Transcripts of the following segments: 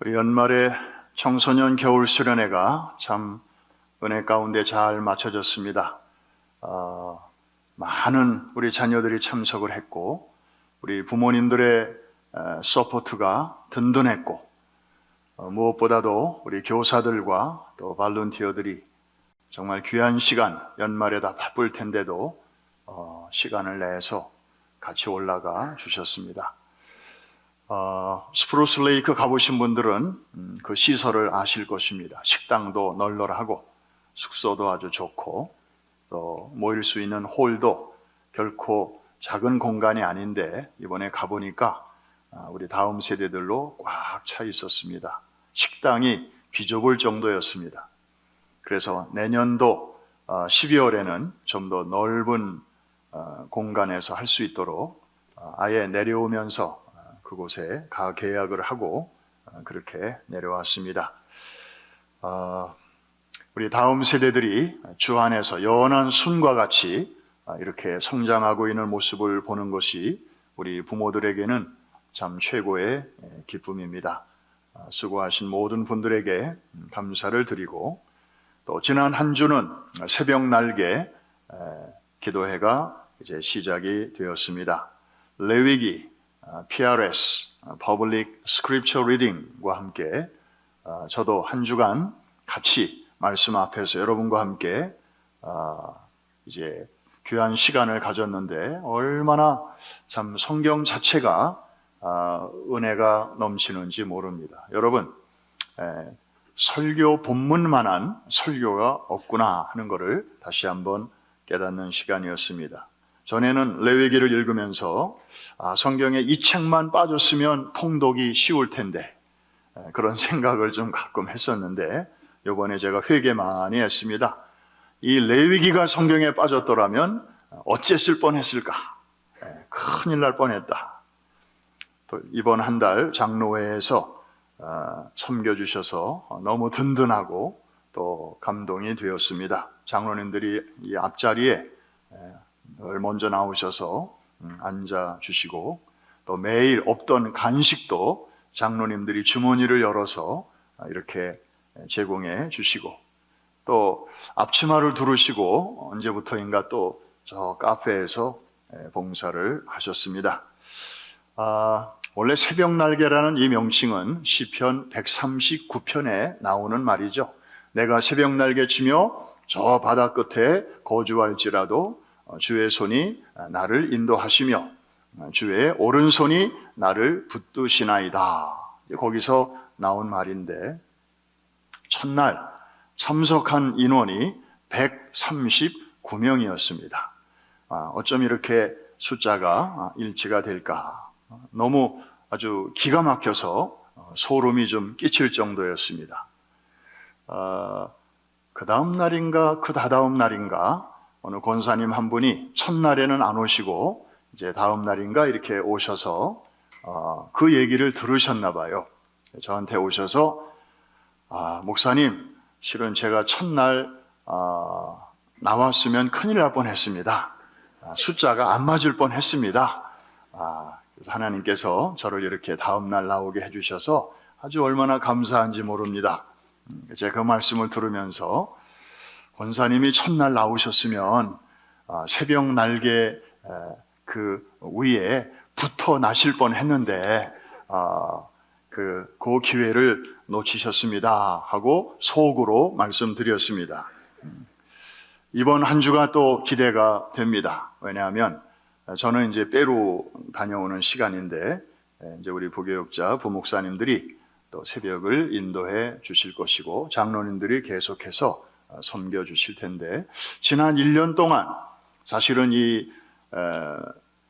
우리 연말에 청소년 겨울 수련회가 참 은혜 가운데 잘 마쳐졌습니다. 많은 우리 자녀들이 참석을 했고 우리 부모님들의 서포트가 든든했고 무엇보다도 우리 교사들과 또 발런티어들이 정말 귀한 시간, 연말에 다 바쁠 텐데도 시간을 내서 같이 올라가 주셨습니다. 스프루스 레이크 가보신 분들은 그 시설을 아실 것입니다. 식당도 널널하고 숙소도 아주 좋고 또 모일 수 있는 홀도 결코 작은 공간이 아닌데 이번에 가보니까 우리 다음 세대들로 꽉 차 있었습니다. 식당이 비좁을 정도였습니다. 그래서 내년도 12월에는 좀 더 넓은 공간에서 할 수 있도록 아예 내려오면서 그곳에 가 계약을 하고 그렇게 내려왔습니다. 우리 다음 세대들이 주 안에서 연한 순과 같이 이렇게 성장하고 있는 모습을 보는 것이 우리 부모들에게는 참 최고의 기쁨입니다. 수고하신 모든 분들에게 감사를 드리고 또 지난 한 주는 새벽 날개 기도회가 이제 시작이 되었습니다. 레위기 PRS, Public Scripture Reading과 함께 저도 한 주간 같이 말씀 앞에서 여러분과 함께 이제 귀한 시간을 가졌는데 얼마나 참 성경 자체가 은혜가 넘치는지 모릅니다. 여러분, 설교 본문만한 설교가 없구나 하는 것을 다시 한번 깨닫는 시간이었습니다. 전에는 레위기를 읽으면서 성경에 이 책만 빠졌으면 통독이 쉬울 텐데 그런 생각을 좀 가끔 했었는데 이번에 제가 회개 많이 했습니다. 이 레위기가 성경에 빠졌더라면 어쨌을 뻔했을까? 큰일 날 뻔했다. 또 이번 한 달 장로회에서 섬겨주셔서 너무 든든하고 또 감동이 되었습니다. 장로님들이 이 앞자리에 먼저 나오셔서 앉아주시고 또 매일 없던 간식도 장로님들이 주머니를 열어서 이렇게 제공해 주시고 또 앞치마를 두르시고 언제부터인가 또 저 카페에서 봉사를 하셨습니다. 원래 새벽 날개라는 이 명칭은 시편 139편에 나오는 말이죠. 내가 새벽 날개 치며 저 바다 끝에 거주할지라도 주의 손이 나를 인도하시며 주의 오른손이 나를 붙드시나이다. 거기서 나온 말인데 첫날 참석한 인원이 139명이었습니다. 어쩜 이렇게 숫자가 일치가 될까? 너무 아주 기가 막혀서 소름이 좀 끼칠 정도였습니다. 그 다음 날인가 그 다다음 날인가 어느 권사님 한 분이 첫날에는 안 오시고 이제 다음 날인가 이렇게 오셔서 그 얘기를 들으셨나 봐요. 저한테 오셔서 목사님 실은 제가 첫날 나왔으면 큰일 날 뻔했습니다. 숫자가 안 맞을 뻔했습니다. 그래서 하나님께서 저를 이렇게 다음 날 나오게 해주셔서 아주 얼마나 감사한지 모릅니다. 제가 그 말씀을 들으면서 권사님이 첫날 나오셨으면 새벽 날개 그 위에 붙어 나실 뻔했는데 그 기회를 놓치셨습니다 하고 속으로 말씀드렸습니다. 이번 한 주가 또 기대가 됩니다. 왜냐하면 저는 이제 페루 다녀오는 시간인데 이제 우리 부교육자 부목사님들이 또 새벽을 인도해 주실 것이고 장로님들이 계속해서 섬겨 주실 텐데 지난 1년 동안 사실은 이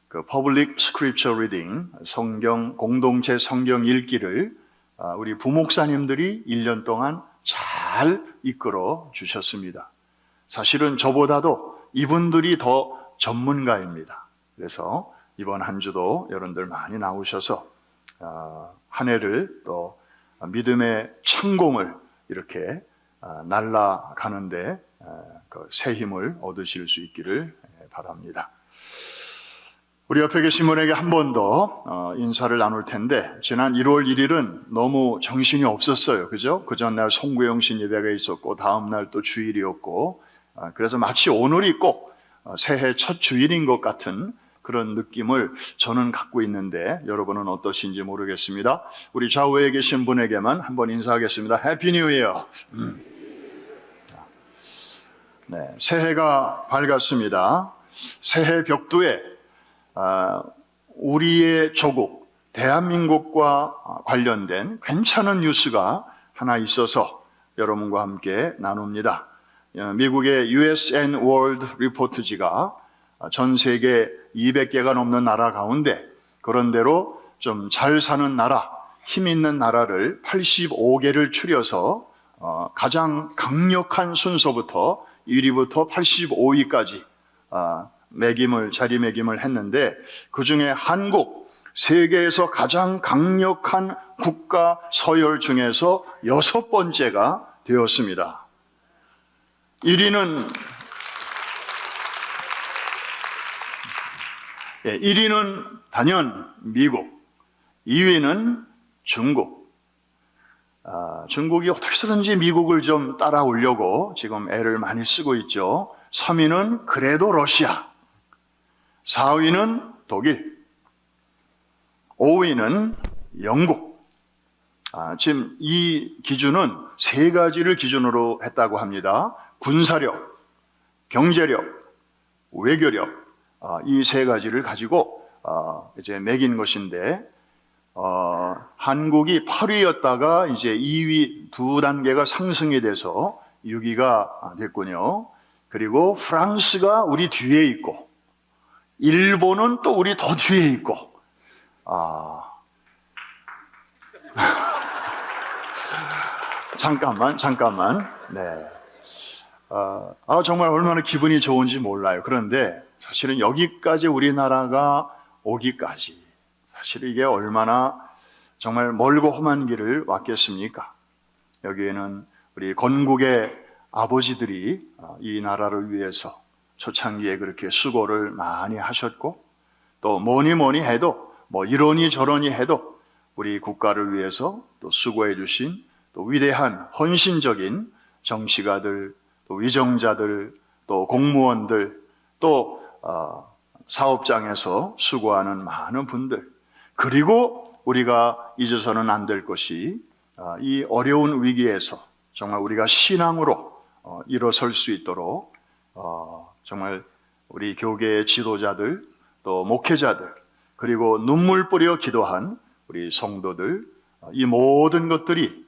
그 Public Scripture Reading 성경 공동체 성경 읽기를 우리 부목사님들이 1년 동안 잘 이끌어 주셨습니다. 사실은 저보다도 이분들이 더 전문가입니다. 그래서 이번 한 주도 여러분들 많이 나오셔서 한 해를 또 믿음의 창공을 이렇게 날아가는데 새 힘을 얻으실 수 있기를 바랍니다. 우리 옆에 계신 분에게 한 번 더 인사를 나눌 텐데, 지난 1월 1일은 너무 정신이 없었어요. 그죠? 그 전날 송구영신 예배가 있었고, 다음날 또 주일이었고, 그래서 마치 오늘이 꼭 새해 첫 주일인 것 같은 그런 느낌을 저는 갖고 있는데, 여러분은 어떠신지 모르겠습니다. 우리 좌우에 계신 분에게만 한번 인사하겠습니다. 해피 뉴 이어. 네, 새해가 밝았습니다. 새해 벽두에 우리의 조국 대한민국과 관련된 괜찮은 뉴스가 하나 있어서 여러분과 함께 나눕니다. 미국의 USN World Report지가 전 세계 200개가 넘는 나라 가운데 그런대로 좀 잘 사는 나라, 힘 있는 나라를 85개를 추려서 가장 강력한 순서부터 1위부터 85위까지 자리매김을 했는데, 그 중에 한국, 세계에서 가장 강력한 국가 서열 중에서 6번째가 되었습니다. 1위는 단연 미국, 2위는 중국. 중국이 어떻게든지 미국을 좀 따라오려고 지금 애를 많이 쓰고 있죠. 3위는 그래도 러시아, 4위는 독일, 5위는 영국. 지금 이 기준은 3가지를 기준으로 했다고 합니다. 군사력, 경제력, 외교력, 이 3가지를 가지고 이제 매긴 것인데, 한국이 8위였다가 이제 2위 2단계가 상승이 돼서 6위가 됐군요. 그리고 프랑스가 우리 뒤에 있고, 일본은 또 우리 더 뒤에 있고, 잠깐만. 네. 정말 얼마나 기분이 좋은지 몰라요. 그런데 사실은 여기까지 우리나라가 오기까지, 사실 이게 얼마나 정말 멀고 험한 길을 왔겠습니까? 여기에는 우리 건국의 아버지들이 이 나라를 위해서 초창기에 그렇게 수고를 많이 하셨고, 또 뭐니 해도 이러니 저러니 해도 우리 국가를 위해서 또 수고해 주신 또 위대한 헌신적인 정치가들, 또 위정자들, 또 공무원들, 또 사업장에서 수고하는 많은 분들, 그리고 우리가 잊어서는 안 될 것이 이 어려운 위기에서 정말 우리가 신앙으로 일어설 수 있도록 정말 우리 교계의 지도자들, 또 목회자들, 그리고 눈물 뿌려 기도한 우리 성도들, 이 모든 것들이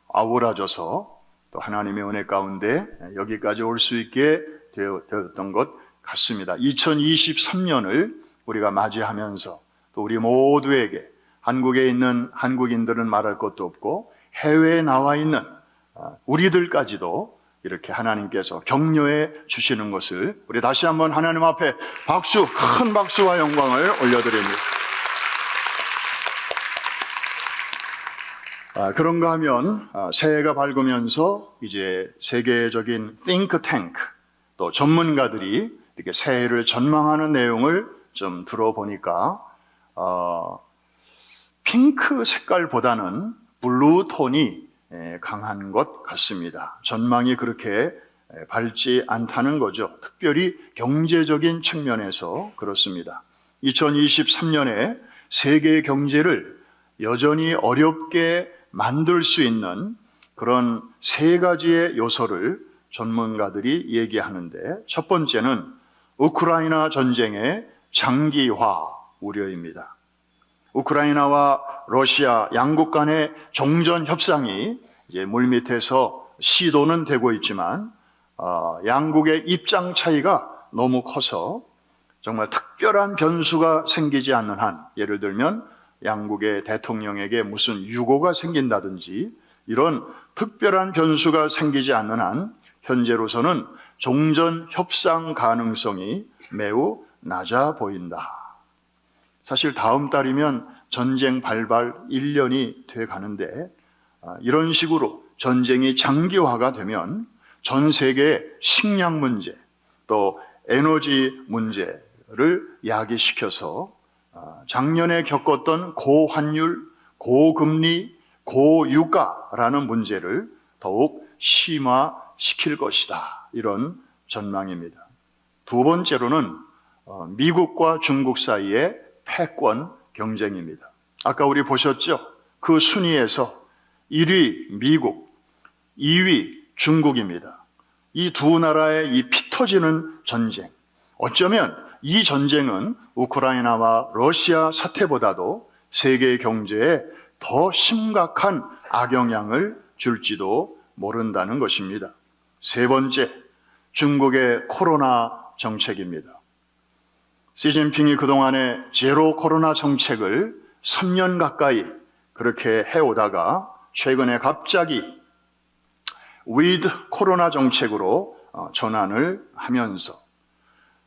아우러져서 또 하나님의 은혜 가운데 여기까지 올 수 있게 되었던 것 같습니다. 2023년을 우리가 맞이하면서 또 우리 모두에게, 한국에 있는 한국인들은 말할 것도 없고 해외에 나와 있는 우리들까지도 이렇게 하나님께서 격려해 주시는 것을 우리 다시 한번 하나님 앞에 큰 박수와 영광을 올려드립니다. 그런가 하면 새해가 밝으면서 이제 세계적인 think tank, 또 전문가들이 이렇게 새해를 전망하는 내용을 좀 들어보니까 핑크 색깔보다는 블루 톤이 강한 것 같습니다. 전망이 그렇게 밝지 않다는 거죠. 특별히 경제적인 측면에서 그렇습니다. 2023년에 세계 경제를 여전히 어렵게 만들 수 있는 그런 3가지의 요소를 전문가들이 얘기하는데, 첫 번째는 우크라이나 전쟁의 장기화 우려입니다. 우크라이나와 러시아 양국 간의 종전 협상이 이제 물밑에서 시도는 되고 있지만 양국의 입장 차이가 너무 커서 정말 특별한 변수가 생기지 않는 한, 예를 들면 양국의 대통령에게 무슨 유고가 생긴다든지 이런 특별한 변수가 생기지 않는 한 현재로서는 종전 협상 가능성이 매우 낮아 보인다. 사실 다음 달이면 전쟁 발발 1년이 돼 가는데, 이런 식으로 전쟁이 장기화가 되면 전 세계의 식량 문제, 또 에너지 문제, 문제를 야기시켜서 작년에 겪었던 고환율, 고금리, 고유가라는 문제를 더욱 심화시킬 것이다. 이런 전망입니다. 두 번째로는 미국과 중국 사이의 패권 경쟁입니다. 아까 우리 보셨죠? 그 순위에서 1위 미국, 2위 중국입니다. 이 두 나라의 이 피 터지는 전쟁, 어쩌면 이 전쟁은 우크라이나와 러시아 사태보다도 세계 경제에 더 심각한 악영향을 줄지도 모른다는 것입니다. 세 번째, 중국의 코로나 정책입니다. 시진핑이 그동안에 제로 코로나 정책을 3년 가까이 그렇게 해오다가 최근에 갑자기 위드 코로나 정책으로 전환을 하면서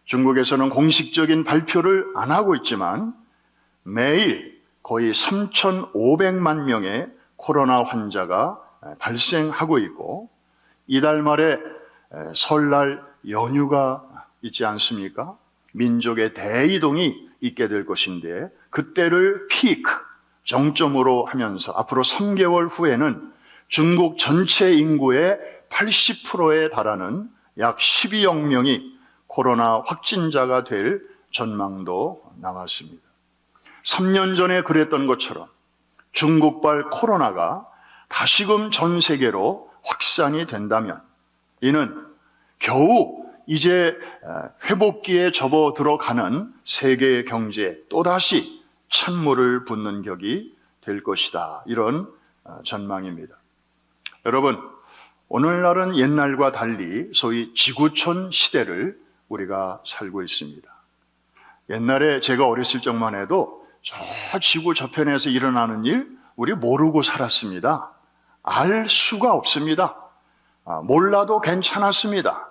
중국에서는 공식적인 발표를 안 하고 있지만 매일 거의 3,500만 명의 코로나 환자가 발생하고 있고, 이달 말에 설날 연휴가 있지 않습니까? 민족의 대이동이 있게 될 것인데, 그때를 피크, 정점으로 하면서 앞으로 3개월 후에는 중국 전체 인구의 80%에 달하는 약 12억 명이 코로나 확진자가 될 전망도 나왔습니다. 3년 전에 그랬던 것처럼 중국발 코로나가 다시금 전 세계로 확산이 된다면 이는 겨우 이제 회복기에 접어들어가는 세계 경제에 또다시 찬물을 붓는 격이 될 것이다. 이런 전망입니다. 여러분, 오늘날은 옛날과 달리 소위 지구촌 시대를 우리가 살고 있습니다. 옛날에 제가 어렸을 적만 해도 저 지구 저편에서 일어나는 일 우리 모르고 살았습니다. 알 수가 없습니다. 몰라도 괜찮았습니다.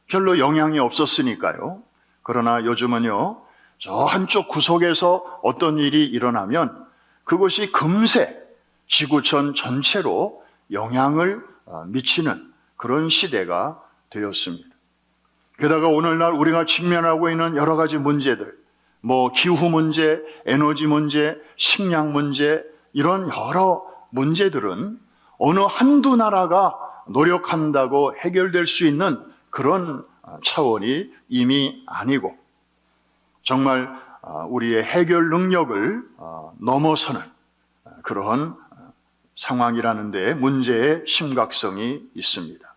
별로 영향이 없었으니까요. 그러나 요즘은요, 저 한쪽 구석에서 어떤 일이 일어나면 그것이 금세 지구촌 전체로 영향을 미치는 그런 시대가 되었습니다. 게다가 오늘날 우리가 직면하고 있는 여러 가지 문제들, 기후 문제, 에너지 문제, 식량 문제, 이런 여러 문제들은 어느 한두 나라가 노력한다고 해결될 수 있는 그런 차원이 이미 아니고, 정말 우리의 해결 능력을 넘어서는 그러한 상황이라는 데 문제의 심각성이 있습니다.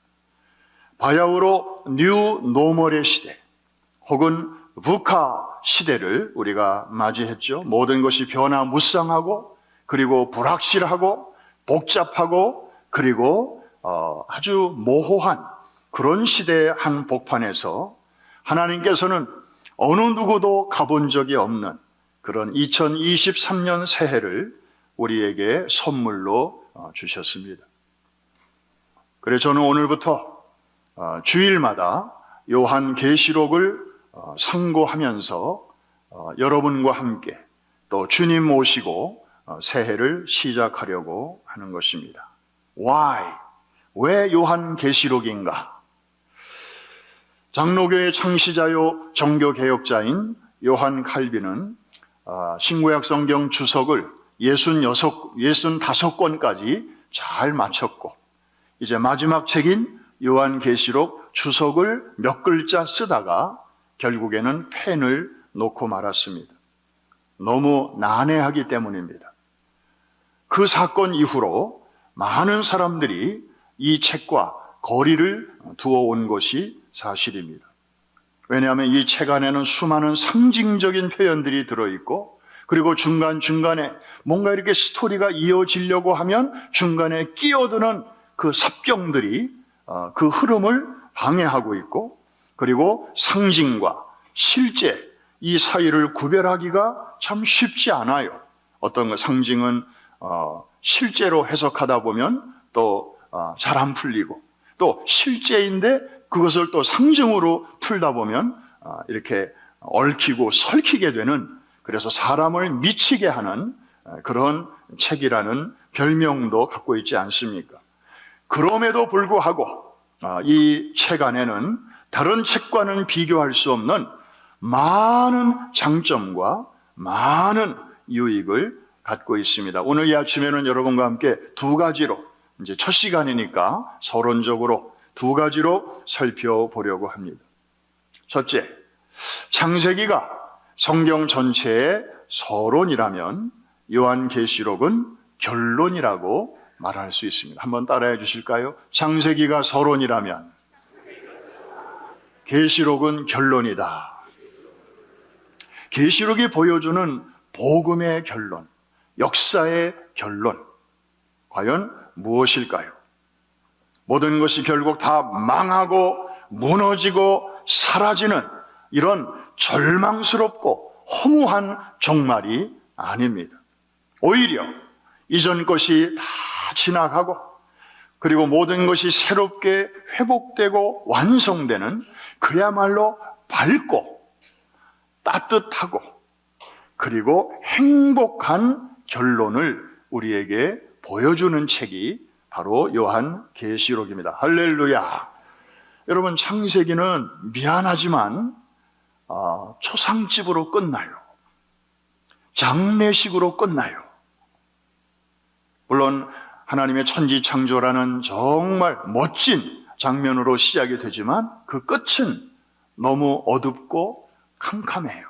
바야흐로 뉴 노멀의 시대 혹은 VUCA 시대를 우리가 맞이했죠. 모든 것이 변화무쌍하고 그리고 불확실하고 복잡하고 그리고 아주 모호한 그런 시대의 한 복판에서 하나님께서는 어느 누구도 가본 적이 없는 그런 2023년 새해를 우리에게 선물로 주셨습니다. 그래서 저는 오늘부터 주일마다 요한계시록을 상고하면서 여러분과 함께 또 주님 모시고 새해를 시작하려고 하는 것입니다. Why? 왜 요한계시록인가? 장로교의 창시자요 종교개혁자인 요한 칼빈은 신구약 성경 주석을 65권까지 잘 마쳤고, 이제 마지막 책인 요한계시록 주석을 몇 글자 쓰다가 결국에는 펜을 놓고 말았습니다. 너무 난해하기 때문입니다. 그 사건 이후로 많은 사람들이 이 책과 거리를 두어 온 것이 사실입니다. 왜냐하면 이 책 안에는 수많은 상징적인 표현들이 들어있고, 그리고 중간중간에 뭔가 이렇게 스토리가 이어지려고 하면 중간에 끼어드는 그 삽경들이 그 흐름을 방해하고 있고, 그리고 상징과 실제 이 사이를 구별하기가 참 쉽지 않아요. 어떤 상징은 실제로 해석하다 보면 또 잘 안 풀리고, 또 실제인데 그것을 또 상징으로 풀다 보면 이렇게 얽히고 설키게 되는, 그래서 사람을 미치게 하는 그런 책이라는 별명도 갖고 있지 않습니까? 그럼에도 불구하고 이 책 안에는 다른 책과는 비교할 수 없는 많은 장점과 많은 유익을 갖고 있습니다. 오늘 이 아침에는 여러분과 함께 두 가지로, 이제 첫 시간이니까 서론적으로 두 가지로 살펴보려고 합니다. 첫째, 창세기가 성경 전체의 서론이라면 요한계시록은 결론이라고 말할 수 있습니다. 한번 따라해 주실까요? 창세기가 서론이라면 계시록은 결론이다. 계시록이 보여주는 복음의 결론, 역사의 결론, 과연 무엇일까요? 모든 것이 결국 다 망하고 무너지고 사라지는 이런 절망스럽고 허무한 종말이 아닙니다. 오히려 이전 것이 다 지나가고 그리고 모든 것이 새롭게 회복되고 완성되는 그야말로 밝고 따뜻하고 그리고 행복한 결론을 우리에게 보여주는 책이 바로 요한계시록입니다. 할렐루야. 여러분, 창세기는 미안하지만 초상집으로 끝나요. 장례식으로 끝나요. 물론 하나님의 천지창조라는 정말 멋진 장면으로 시작이 되지만 그 끝은 너무 어둡고 캄캄해요.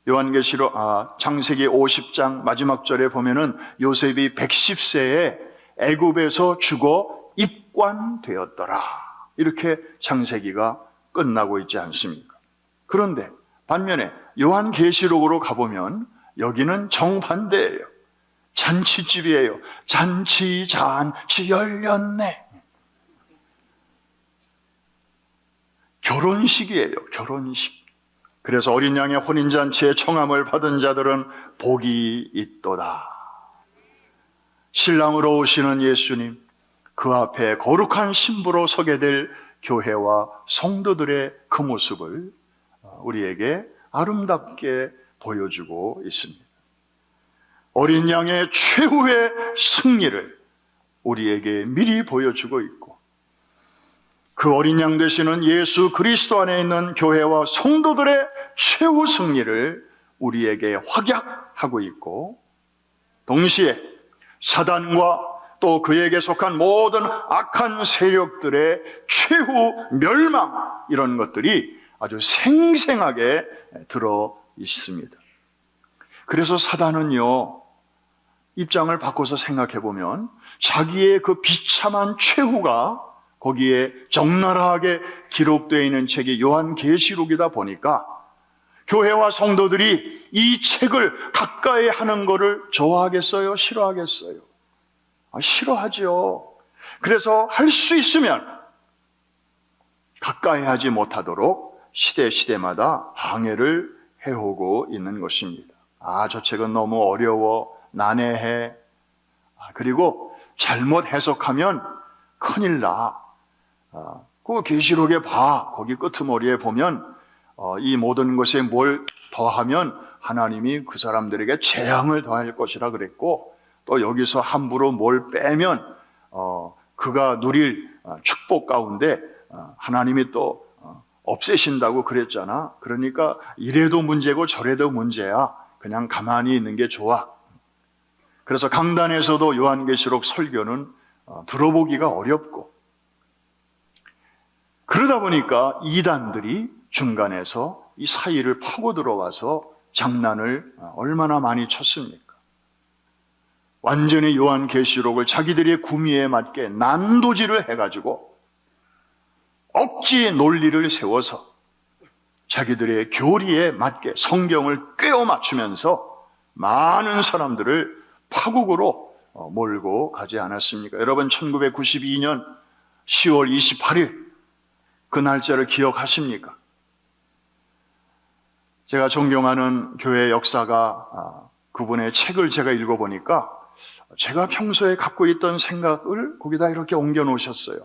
요한계시록 창세기 50장 마지막 절에 보면은 요셉이 110세에 애굽에서 죽어 입관되었더라. 이렇게 창세기가 끝나고 있지 않습니까? 그런데 반면에 요한계시록으로 가보면 여기는 정반대예요. 잔치집이에요. 잔치 열렸네. 결혼식이에요. 결혼식. 그래서 어린 양의 혼인잔치에 청함을 받은 자들은 복이 있도다. 신랑으로 오시는 예수님, 그 앞에 거룩한 신부로 서게 될 교회와 성도들의 그 모습을 우리에게 아름답게 보여주고 있습니다. 어린 양의 최후의 승리를 우리에게 미리 보여주고 있고 그 어린 양 되시는 예수 그리스도 안에 있는 교회와 성도들의 최후 승리를 우리에게 확약하고 있고 동시에 사단과 또 그에게 속한 모든 악한 세력들의 최후 멸망, 이런 것들이 아주 생생하게 들어 있습니다. 그래서 사단은요, 입장을 바꿔서 생각해 보면 자기의 그 비참한 최후가 거기에 적나라하게 기록되어 있는 책이 요한계시록이다 보니까 교회와 성도들이 이 책을 가까이 하는 것을 좋아하겠어요? 싫어하겠어요? 싫어하죠. 그래서 할 수 있으면 가까이 하지 못하도록 시대마다 방해를 해오고 있는 것입니다. 저 책은 너무 어려워, 난해해. 그리고 잘못 해석하면 큰일 나. 그 계시록에 봐. 거기 끄트머리에 보면 이 모든 것에 뭘 더하면 하나님이 그 사람들에게 재앙을 더할 것이라 그랬고, 또 여기서 함부로 뭘 빼면 그가 누릴 축복 가운데 하나님이 또 없애신다고 그랬잖아. 그러니까 이래도 문제고 저래도 문제야. 그냥 가만히 있는 게 좋아. 그래서 강단에서도 요한계시록 설교는 들어보기가 어렵고, 그러다 보니까 이단들이 중간에서 이 사이를 파고 들어와서 장난을 얼마나 많이 쳤습니까? 완전히 요한계시록을 자기들의 구미에 맞게 난도질을 해가지고 억지 논리를 세워서 자기들의 교리에 맞게 성경을 꿰어 맞추면서 많은 사람들을 파국으로 몰고 가지 않았습니까? 여러분, 1992년 10월 28일 그 날짜를 기억하십니까? 제가 존경하는 교회 역사가 그분의 책을 제가 읽어보니까 제가 평소에 갖고 있던 생각을 거기다 이렇게 옮겨 놓으셨어요.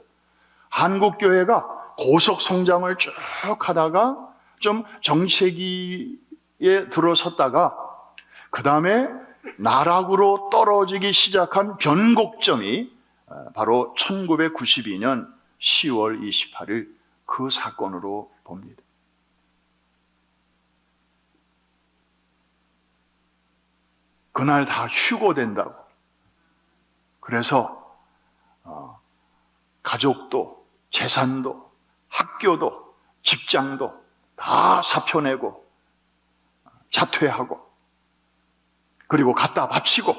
한국교회가 고속 성장을 쭉 하다가 좀 정체기에 들어섰다가 그 다음에 나락으로 떨어지기 시작한 변곡점이 바로 1992년 10월 28일 그 사건으로 봅니다. 그날 다 휴고 된다고. 그래서 가족도 재산도 학교도 직장도 다 사표내고 자퇴하고 그리고 갖다 바치고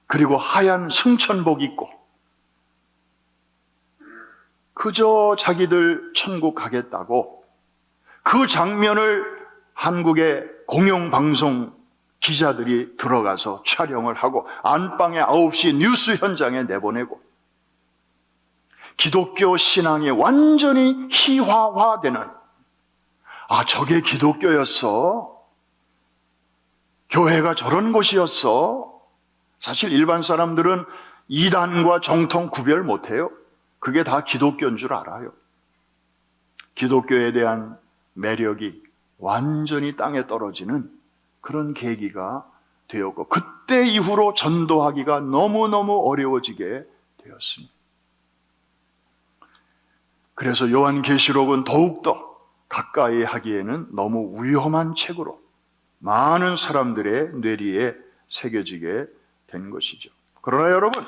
그리고 하얀 승천복 입고 그저 자기들 천국 가겠다고 그 장면을 한국의 공영방송 기자들이 들어가서 촬영을 하고 안방에 9시 뉴스 현장에 내보내고 기독교 신앙이 완전히 희화화되는, 저게 기독교였어? 교회가 저런 곳이었어? 사실 일반 사람들은 이단과 정통 구별 못해요. 그게 다 기독교인 줄 알아요. 기독교에 대한 매력이 완전히 땅에 떨어지는 그런 계기가 되었고, 그때 이후로 전도하기가 너무너무 어려워지게 되었습니다. 그래서 요한계시록은 더욱더 가까이 하기에는 너무 위험한 책으로 많은 사람들의 뇌리에 새겨지게 된 것이죠. 그러나 여러분,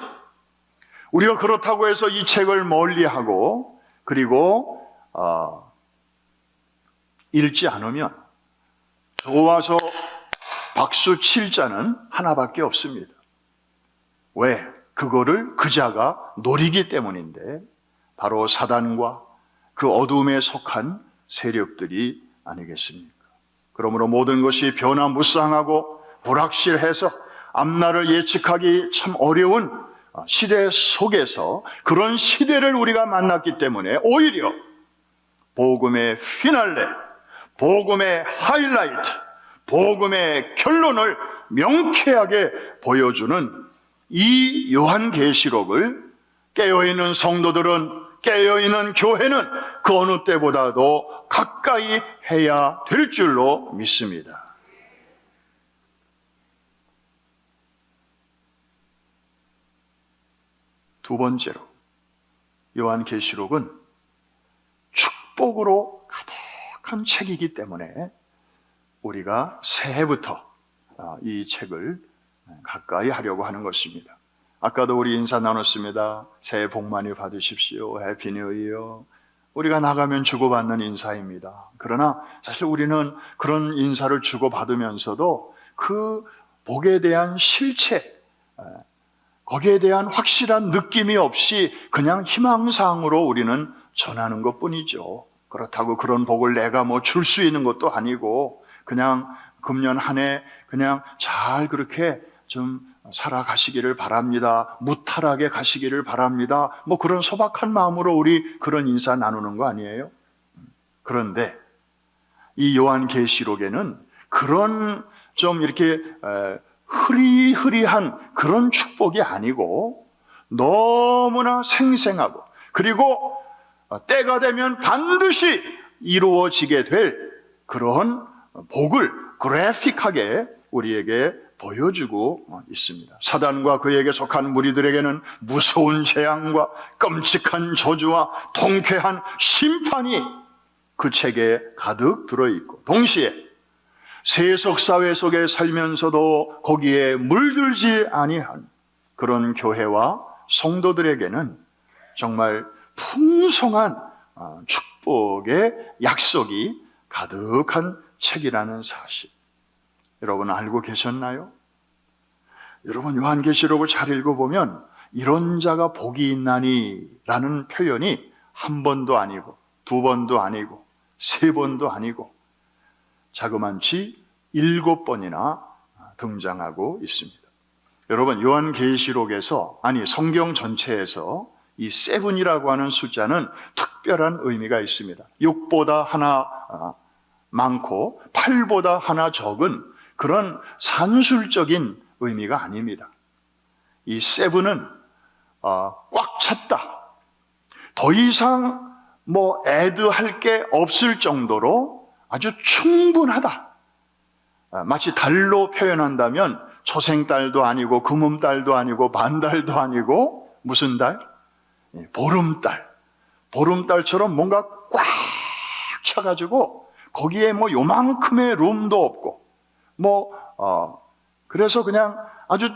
우리가 그렇다고 해서 이 책을 멀리하고 그리고 읽지 않으면 좋아서 박수 칠 자는 하나밖에 없습니다. 왜? 그거를 그자가 노리기 때문인데, 바로 사단과 그 어둠에 속한 세력들이 아니겠습니까? 그러므로 모든 것이 변화무쌍하고 불확실해서 앞날을 예측하기 참 어려운 시대 속에서, 그런 시대를 우리가 만났기 때문에 오히려 복음의 피날레, 복음의 하이라이트, 복음의 결론을 명쾌하게 보여주는 이 요한계시록을 깨어있는 성도들은, 깨어있는 교회는 그 어느 때보다도 가까이 해야 될 줄로 믿습니다. 두 번째로, 요한계시록은 축복으로 가득한 책이기 때문에 우리가 새해부터 이 책을 가까이 하려고 하는 것입니다. 아까도 우리 인사 나눴습니다. 새해 복 많이 받으십시오. 해피 뉴 이어. 우리가 나가면 주고받는 인사입니다. 그러나 사실 우리는 그런 인사를 주고받으면서도 그 복에 대한 실체, 거기에 대한 확실한 느낌이 없이 그냥 희망사항으로 우리는 전하는 것뿐이죠. 그렇다고 그런 복을 내가 줄 수 있는 것도 아니고, 그냥 금년 한 해 그냥 잘 그렇게 좀 살아가시기를 바랍니다. 무탈하게 가시기를 바랍니다. 그런 소박한 마음으로 우리 그런 인사 나누는 거 아니에요? 그런데 이 요한계시록에는 그런 좀 이렇게 흐리흐리한 그런 축복이 아니고, 너무나 생생하고, 그리고 때가 되면 반드시 이루어지게 될 그런 복을 그래픽하게 우리에게 보여주고 있습니다. 사단과 그에게 속한 무리들에게는 무서운 재앙과 끔찍한 저주와 통쾌한 심판이 그 책에 가득 들어있고, 동시에 세속사회 속에 살면서도 거기에 물들지 아니한 그런 교회와 성도들에게는 정말 풍성한 축복의 약속이 가득한 책이라는 사실, 여러분 알고 계셨나요? 여러분 요한계시록을 잘 읽어보면 이런 자가 복이 있나니 라는 표현이 한 번도 아니고 두 번도 아니고 세 번도 아니고 자그만치 7번이나 등장하고 있습니다. 여러분 요한계시록에서, 성경 전체에서 이 7이라고 하는 숫자는 특별한 의미가 있습니다. 6보다 하나 많고 8보다 하나 적은 그런 산술적인 의미가 아닙니다. 이 7은 꽉 찼다, 더 이상 애드할 게 없을 정도로 아주 충분하다. 마치 달로 표현한다면 초생달도 아니고 금음달도 아니고 반달도 아니고 무슨 달? 보름달. 보름달처럼 뭔가 꽉 차가지고 거기에 요만큼의 룸도 없고 그래서 아주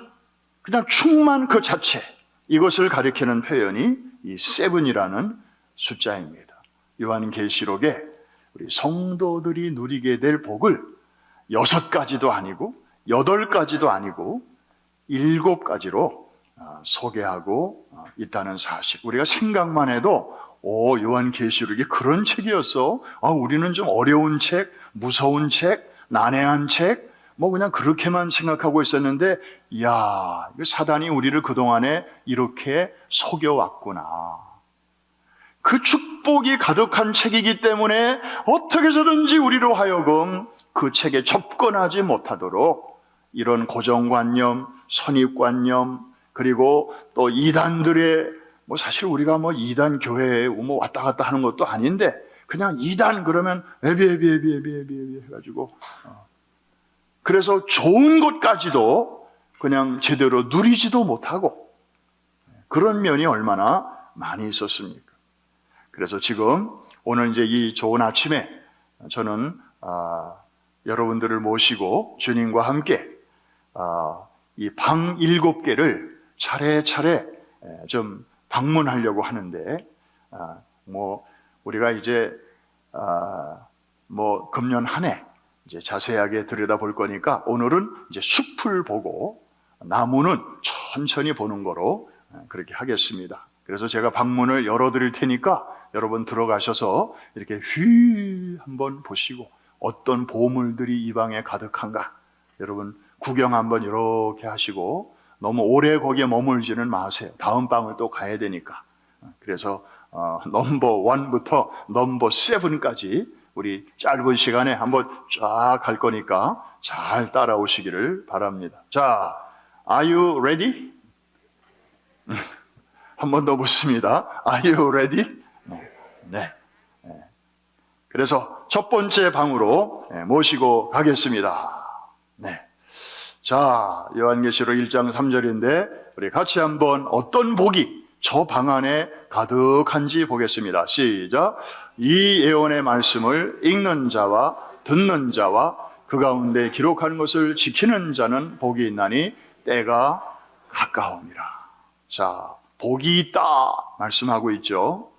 그냥 충만 그 자체, 이것을 가리키는 표현이 이 seven이라는 숫자입니다. 요한계시록에 우리 성도들이 누리게 될 복을 6가지도 아니고 8가지도 아니고 7가지로 소개하고 있다는 사실. 우리가 생각만 해도 요한계시록이 그런 책이었어. 우리는 좀 어려운 책, 무서운 책, 난해한 책, 그냥 그렇게만 생각하고 있었는데, 이야, 사단이 우리를 그동안에 이렇게 속여왔구나. 그 축복이 가득한 책이기 때문에 어떻게 해서든지 우리로 하여금 그 책에 접근하지 못하도록 이런 고정관념, 선입관념, 그리고 또 이단들의 사실 우리가 이단 교회에 왔다 갔다 하는 것도 아닌데 그냥 이단 그러면 에비 해가지고 그래서 좋은 것까지도 그냥 제대로 누리지도 못하고 그런 면이 얼마나 많이 있었습니까? 그래서 지금 오늘 이제 이 좋은 아침에 저는 여러분들을 모시고 주님과 함께 이 방 7개를 차례차례 좀 방문하려고 하는데 우리가 이제 금년 한 해 이제 자세하게 들여다볼 거니까 오늘은 이제 숲을 보고 나무는 천천히 보는 거로 그렇게 하겠습니다. 그래서 제가 방문을 열어드릴 테니까 여러분 들어가셔서 이렇게 한번 보시고 어떤 보물들이 이 방에 가득한가 여러분 구경 한번 이렇게 하시고 너무 오래 거기에 머물지는 마세요. 다음 방을 또 가야 되니까. 그래서 넘버 1부터 넘버 7까지 우리 짧은 시간에 한번 쫙 갈 거니까 잘 따라오시기를 바랍니다. 자, are you ready? 한 번 더 묻습니다. Are you ready? 네. 그래서 첫 번째 방으로 모시고 가겠습니다. 네. 자, 요한계시록 1장 3절인데 우리 같이 한번 어떤 복이 저 방 안에 가득한지 보겠습니다. 시작. 이 예언의 말씀을 읽는 자와 듣는 자와 그 가운데 기록하는 것을 지키는 자는 복이 있나니 때가 가까움이라. 자, 복이 있다 말씀하고 있죠.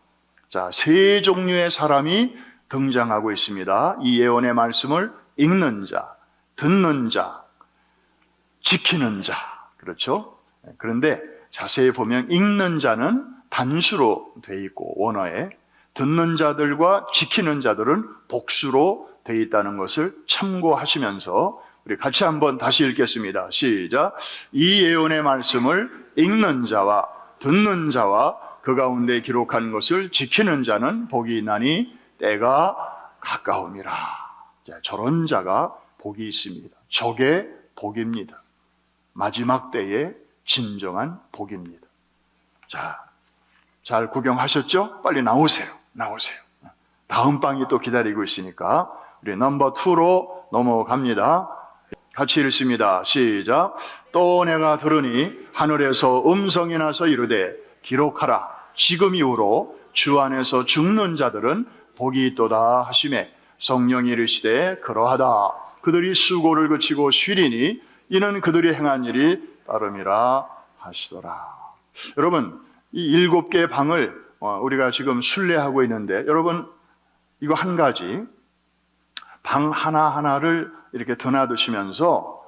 자, 세 종류의 사람이 등장하고 있습니다. 이 예언의 말씀을 읽는 자, 듣는 자, 지키는 자. 그렇죠? 그런데 자세히 보면 읽는 자는 단수로 돼 있고 원어에 듣는 자들과 지키는 자들은 복수로 돼 있다는 것을 참고하시면서 우리 같이 한번 다시 읽겠습니다. 시작. 이 예언의 말씀을 읽는 자와 듣는 자와 그 가운데 기록한 것을 지키는 자는 복이 있나니 때가 가까움이라. 저런 자가 복이 있습니다. 저게 복입니다. 마지막 때의 진정한 복입니다. 자, 잘 구경하셨죠? 빨리 나오세요. 다음 방이 또 기다리고 있으니까 우리 넘버 2로 넘어갑니다. 같이 읽습니다. 시작. 또 내가 들으니 하늘에서 음성이 나서 이르되 기록하라. 지금 이후로 주 안에서 죽는 자들은 복이 있도다 하시매 성령이 이르시되 그러하다. 그들이 수고를 그치고 쉬리니 이는 그들이 행한 일이 따름이라 하시더라. 여러분, 이 7개의 방을 우리가 지금 순례하고 있는데 여러분 이거 한 가지 방 하나하나를 이렇게 드나드시면서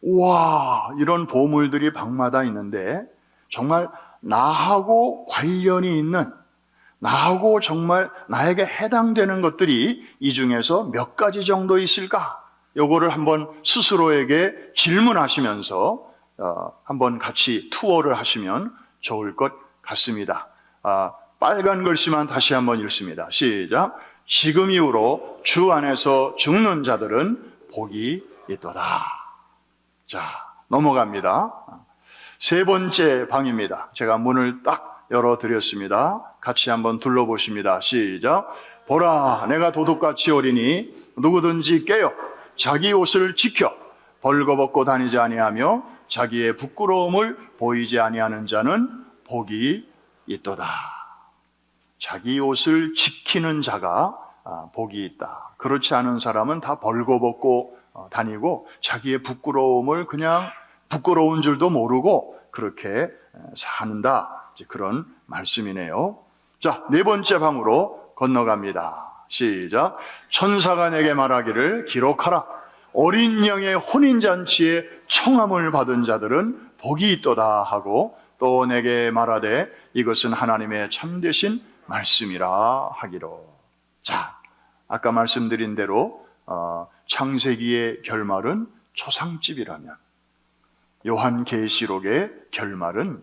우와 이런 보물들이 방마다 있는데 정말 나하고 관련이 있는 나하고 정말 나에게 해당되는 것들이 이 중에서 몇 가지 정도 있을까? 요거를 한번 스스로에게 질문하시면서 한번 같이 투어를 하시면 좋을 것 같습니다. 빨간 글씨만 다시 한번 읽습니다. 시작. 지금 이후로 주 안에서 죽는 자들은 복이 있도다. 자, 넘어갑니다. 세 번째 방입니다. 제가 문을 딱 열어드렸습니다. 같이 한번 둘러보십니다. 시작. 보라, 내가 도둑같이 오리니 누구든지 깨어 자기 옷을 지켜 벌거벗고 다니지 아니하며 자기의 부끄러움을 보이지 아니하는 자는 복이 있도다. 자기 옷을 지키는 자가 복이 있다. 그렇지 않은 사람은 다 벌거벗고 다니고 자기의 부끄러움을 그냥 부끄러운 줄도 모르고 그렇게 산다. 그런 말씀이네요. 자, 네 번째 방으로 건너갑니다. 시작. 천사가 내게 말하기를 기록하라. 어린 양의 혼인잔치에 청함을 받은 자들은 복이 있도다 하고 또 내게 말하되 이것은 하나님의 참되신 말씀이라 하기로. 자, 아까 말씀드린 대로 창세기의 결말은 초상집이라면 요한계시록의 결말은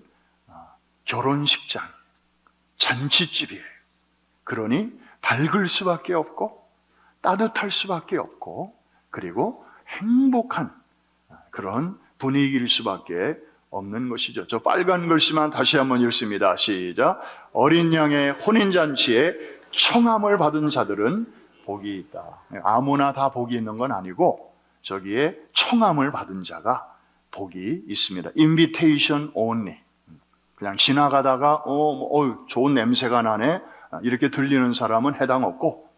결혼식장, 잔치집이에요. 그러니 밝을 수밖에 없고 따뜻할 수밖에 없고 그리고 행복한 그런 분위기일 수밖에 없는 것이죠. 저 빨간 글씨만 다시 한번 읽습니다. 시작. 어린 양의 혼인잔치에 청함을 받은 자들은 복이 있다. 아무나 다 복이 있는 건 아니고 저기에 청함을 받은 자가 복이 있습니다. Invitation only. 그냥 지나가다가 좋은 냄새가 나네 이렇게 들리는 사람은 해당 없고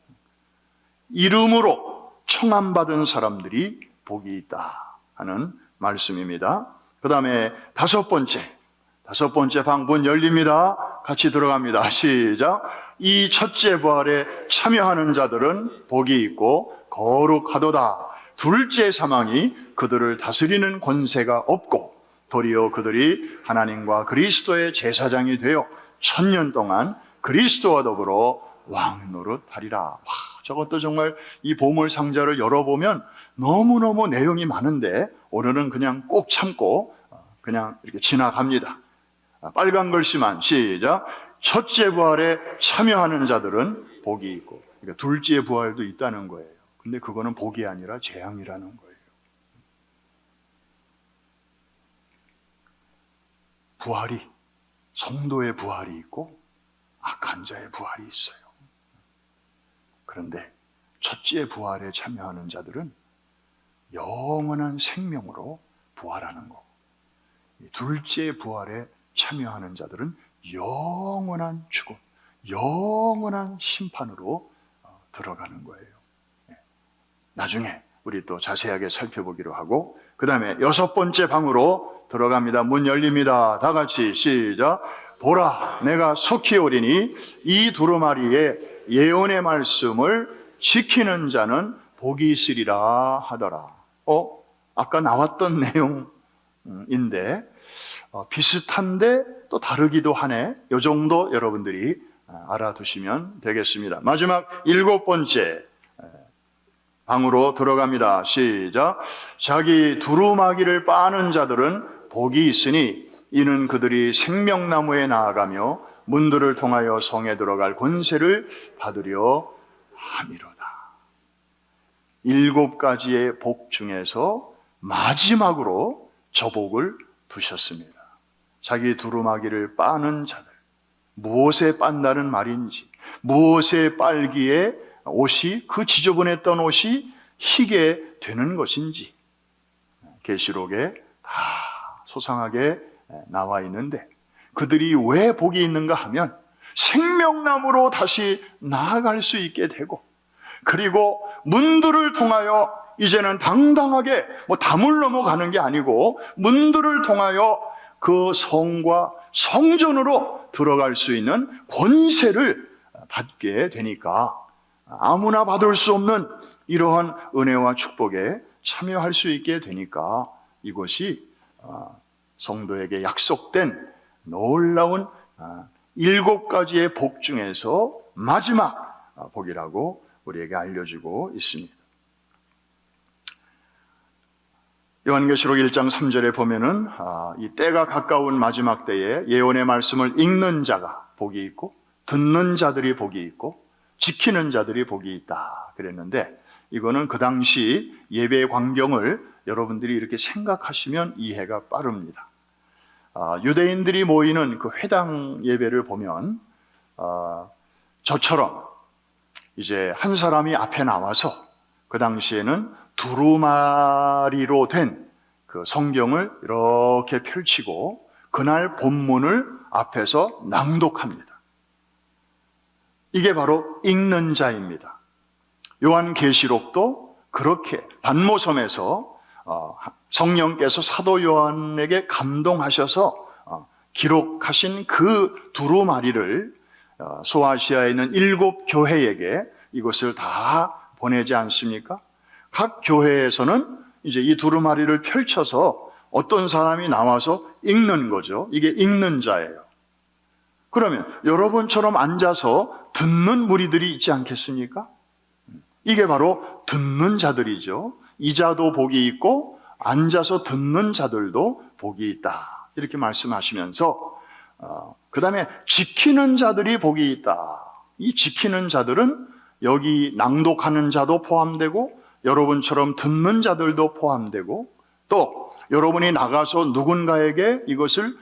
이름으로 청함받은 사람들이 복이 있다 하는 말씀입니다. 그 다음에 다섯 번째 방 문 열립니다. 같이 들어갑니다. 시작. 이 첫째 부활에 참여하는 자들은 복이 있고 거룩하도다. 둘째 사망이 그들을 다스리는 권세가 없고 도리어 그들이 하나님과 그리스도의 제사장이 되어 1000년 동안 그리스도와 더불어 왕노릇하리라. 와, 저것도 정말 이 보물 상자를 열어보면 너무너무 내용이 많은데 오늘은 그냥 꼭 참고 그냥 이렇게 지나갑니다. 빨간 글씨만 시작. 첫째 부활에 참여하는 자들은 복이 있고, 그러니까 둘째 부활도 있다는 거예요. 근데 그거는 복이 아니라 재앙이라는 거예요. 부활이, 성도의 부활이 있고 악한 자의 부활이 있어요. 그런데 첫째 부활에 참여하는 자들은 영원한 생명으로 부활하는 거고, 둘째 부활에 참여하는 자들은 영원한 죽음, 영원한 심판으로 들어가는 거예요. 나중에 우리 또 자세하게 살펴보기로 하고, 그 다음에 여섯 번째 방으로 들어갑니다. 문 열립니다. 다 같이 시작. 보라, 내가 속히 오리니 이 두루마리의 예언의 말씀을 지키는 자는 복이 있으리라 하더라. 아까 나왔던 내용인데 비슷한데 또 다르기도 하네. 이 정도 여러분들이 알아두시면 되겠습니다. 마지막 일곱 번째 방으로 들어갑니다. 시작. 자기 두루마기를 빠는 자들은 복이 있으니 이는 그들이 생명나무에 나아가며 문들을 통하여 성에 들어갈 권세를 받으려 함이로다. 일곱 가지의 복 중에서 마지막으로 저 복을 두셨습니다. 자기 두루마기를 빠는 자들, 무엇에 빤다는 말인지, 무엇에 빨기에 옷이, 그 지저분했던 옷이 희게 되는 것인지 계시록에 다 소상하게 나와 있는데, 그들이 왜 복이 있는가 하면 생명나무로 다시 나아갈 수 있게 되고, 그리고 문들을 통하여 이제는 당당하게 담을 넘어가는 게 아니고 문들을 통하여 그 성과 성전으로 들어갈 수 있는 권세를 받게 되니까 아무나 받을 수 없는 이러한 은혜와 축복에 참여할 수 있게 되니까 이것이 성도에게 약속된 놀라운 일곱 가지의 복 중에서 마지막 복이라고 우리에게 알려주고 있습니다. 요한계시록 1장 3절에 보면은 이 때가 가까운 마지막 때에 예언의 말씀을 읽는 자가 복이 있고 듣는 자들이 복이 있고 지키는 자들이 복이 있다 그랬는데, 이거는 그 당시 예배 광경을 여러분들이 이렇게 생각하시면 이해가 빠릅니다. 유대인들이 모이는 그 회당 예배를 보면 저처럼 이제 한 사람이 앞에 나와서 그 당시에는 두루마리로 된 그 성경을 이렇게 펼치고 그날 본문을 앞에서 낭독합니다. 이게 바로 읽는 자입니다. 요한계시록도 그렇게 반모섬에서 성령께서 사도 요한에게 감동하셔서 기록하신 그 두루마리를 소아시아에 있는 7 교회에게 이것을 다 보내지 않습니까? 각 교회에서는 이제 이 두루마리를 펼쳐서 어떤 사람이 나와서 읽는 거죠. 이게 읽는 자예요. 그러면 여러분처럼 앉아서 듣는 무리들이 있지 않겠습니까? 이게 바로 듣는 자들이죠. 이자도 복이 있고 앉아서 듣는 자들도 복이 있다. 이렇게 말씀하시면서 그 다음에 지키는 자들이 복이 있다. 이 지키는 자들은 여기 낭독하는 자도 포함되고 여러분처럼 듣는 자들도 포함되고 또 여러분이 나가서 누군가에게 이것을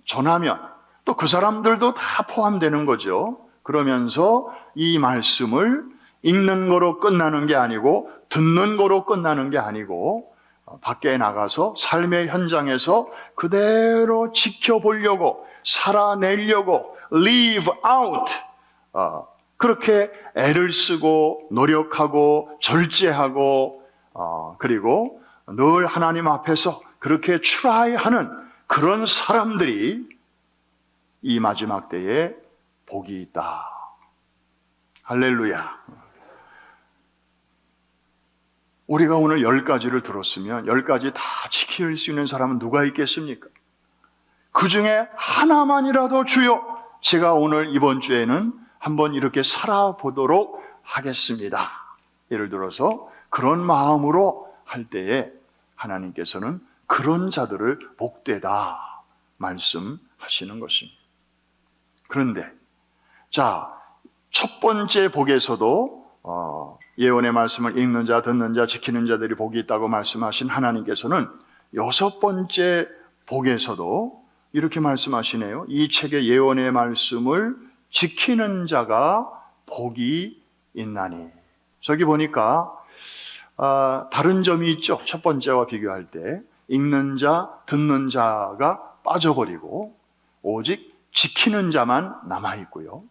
전하면 또 그 사람들도 다 포함되는 거죠. 그러면서 이 말씀을 읽는 거로 끝나는 게 아니고 듣는 거로 끝나는 게 아니고 밖에 나가서 삶의 현장에서 그대로 지켜보려고 살아내려고 live out 그렇게 애를 쓰고 노력하고 절제하고 그리고 늘 하나님 앞에서 그렇게 try하는 그런 사람들이 이 마지막 때에 복이 있다. 할렐루야. 우리가 오늘 10가지를 들었으면 10가지 다 지킬 수 있는 사람은 누가 있겠습니까? 그 중에 하나만이라도 주여 제가 오늘 이번 주에는 한번 이렇게 살아보도록 하겠습니다. 예를 들어서 그런 마음으로 할 때에 하나님께서는 그런 자들을 복되다 말씀하시는 것입니다. 그런데 자, 첫 번째 복에서도 예언의 말씀을 읽는 자, 듣는 자, 지키는 자들이 복이 있다고 말씀하신 하나님께서는 6번째 복에서도 이렇게 말씀하시네요. 이 책의 예언의 말씀을 지키는 자가 복이 있나니. 저기 보니까 다른 점이 있죠. 첫 번째와 비교할 때 읽는 자, 듣는 자가 빠져버리고 오직 지키는 자만 남아있고요.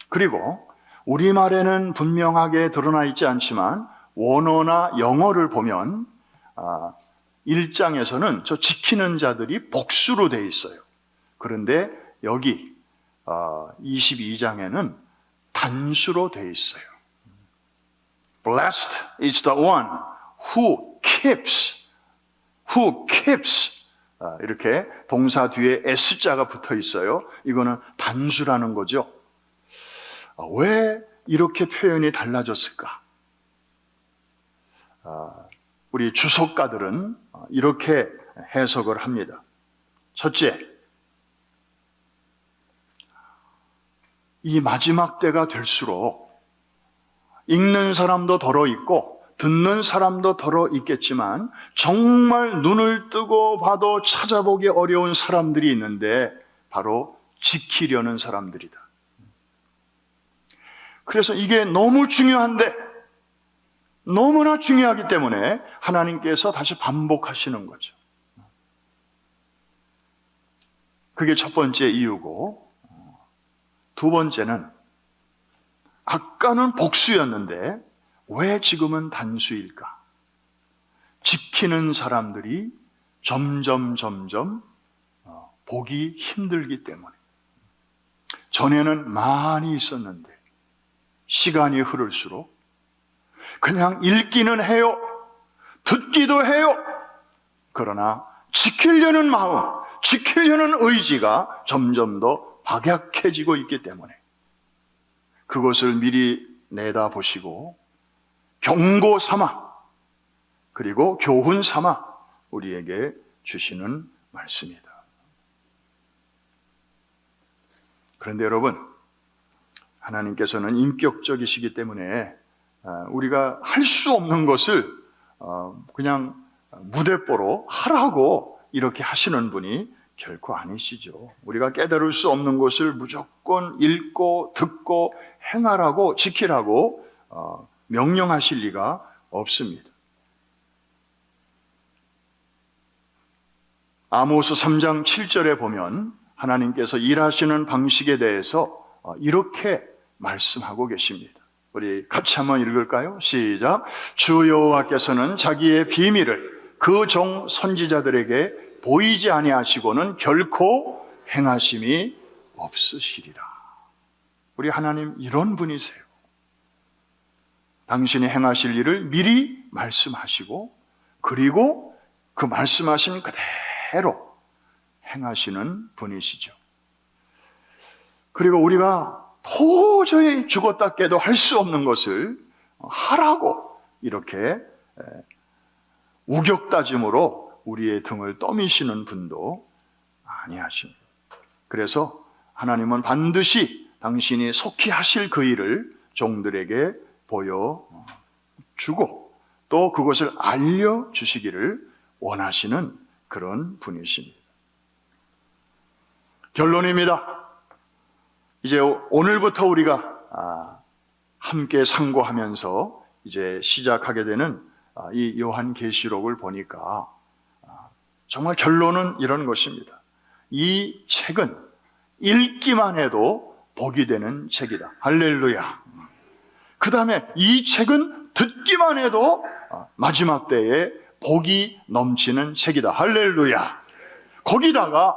그리고 우리말에는 분명하게 드러나 있지 않지만 원어나 영어를 보면 1장에서는 저 지키는 자들이 복수로 되어 있어요. 그런데 여기 22장에는 단수로 되어 있어요. Blessed is the one who keeps 이렇게 동사 뒤에 S자가 붙어 있어요. 이거는 단수라는 거죠. 왜 이렇게 표현이 달라졌을까? 우리 주석가들은 이렇게 해석을 합니다. 첫째, 이 마지막 때가 될수록 읽는 사람도 덜어 있고 듣는 사람도 덜어 있겠지만 정말 눈을 뜨고 봐도 찾아보기 어려운 사람들이 있는데 바로 지키려는 사람들이다. 그래서 이게 너무 중요한데 너무나 중요하기 때문에 하나님께서 다시 반복하시는 거죠. 그게 첫 번째 이유고, 두 번째는 아까는 복수였는데 왜 지금은 단수일까? 지키는 사람들이 점점 보기 힘들기 때문에. 전에는 많이 있었는데 시간이 흐를수록 그냥 읽기는 해요. 듣기도 해요. 그러나 지키려는 마음, 지키려는 의지가 점점 더 박약해지고 있기 때문에 그것을 미리 내다보시고 경고 삼아 그리고 교훈 삼아 우리에게 주시는 말씀이다. 그런데 여러분, 하나님께서는 인격적이시기 때문에 우리가 할 수 없는 것을 그냥 무대뽀로 하라고 이렇게 하시는 분이 결코 아니시죠. 우리가 깨달을 수 없는 것을 무조건 읽고 듣고 행하라고 지키라고 명령하실 리가 없습니다. 아모스 3장 7절에 보면 하나님께서 일하시는 방식에 대해서 이렇게 말씀하고 계십니다. 우리 같이 한번 읽을까요? 시작. 주 여호와께서는 자기의 비밀을 그 종 선지자들에게 보이지 아니하시고는 결코 행하심이 없으시리라. 우리 하나님 이런 분이세요. 당신이 행하실 일을 미리 말씀하시고 그리고 그 말씀하신 그대로 행하시는 분이시죠. 그리고 우리가 도저히 죽었다 깨도 할 수 없는 것을 하라고 이렇게 우격다짐으로 우리의 등을 떠미시는 분도 아니하십니다. 그래서 하나님은 반드시 당신이 속히 하실 그 일을 종들에게 보여주고 또 그것을 알려주시기를 원하시는 그런 분이십니다. 결론입니다. 이제 오늘부터 우리가 함께 상고하면서 이제 시작하게 되는 이 요한계시록을 보니까 정말 결론은 이런 것입니다. 이 책은 읽기만 해도 복이 되는 책이다. 할렐루야. 그 다음에 이 책은 듣기만 해도 마지막 때에 복이 넘치는 책이다. 할렐루야. 거기다가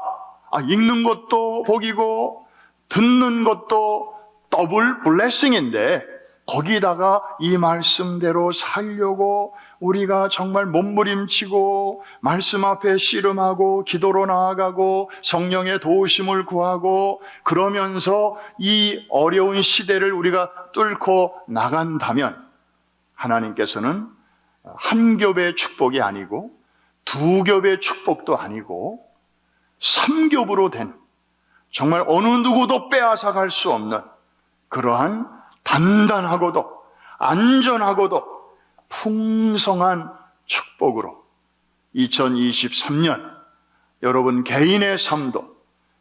읽는 것도 복이고 듣는 것도 더블 블레싱인데 거기다가 이 말씀대로 살려고 우리가 정말 몸부림치고 말씀 앞에 씨름하고 기도로 나아가고 성령의 도우심을 구하고 그러면서 이 어려운 시대를 우리가 뚫고 나간다면 하나님께서는 한 겹의 축복이 아니고 두 겹의 축복도 아니고 3겹으로 된 정말 어느 누구도 빼앗아갈 수 없는 그러한 단단하고도 안전하고도 풍성한 축복으로 2023년 여러분 개인의 삶도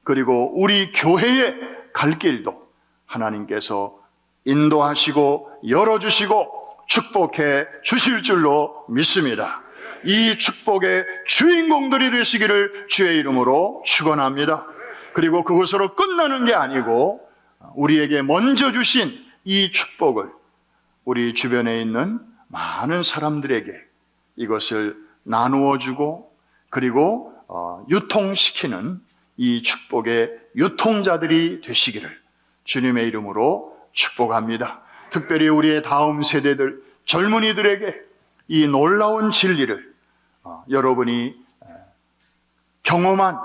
그리고 우리 교회의 갈 길도 하나님께서 인도하시고 열어주시고 축복해 주실 줄로 믿습니다. 이 축복의 주인공들이 되시기를 주의 이름으로 축원합니다. 그리고 그것으로 끝나는 게 아니고 우리에게 먼저 주신 이 축복을 우리 주변에 있는 많은 사람들에게 이것을 나누어 주고 그리고 유통시키는 이 축복의 유통자들이 되시기를 주님의 이름으로 축복합니다. 특별히 우리의 다음 세대들 젊은이들에게 이 놀라운 진리를 여러분이 경험한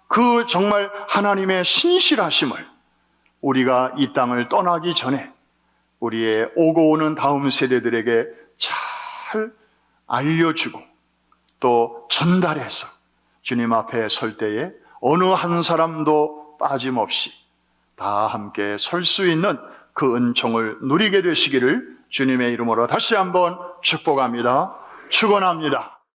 그 정말 하나님의 신실하심을 우리가 이 땅을 떠나기 전에 우리의 오고 오는 다음 세대들에게 잘 알려주고 또 전달해서 주님 앞에 설 때에 어느 한 사람도 빠짐없이 다 함께 설 수 있는 그 은총을 누리게 되시기를 주님의 이름으로 다시 한번 축복합니다. 축원합니다.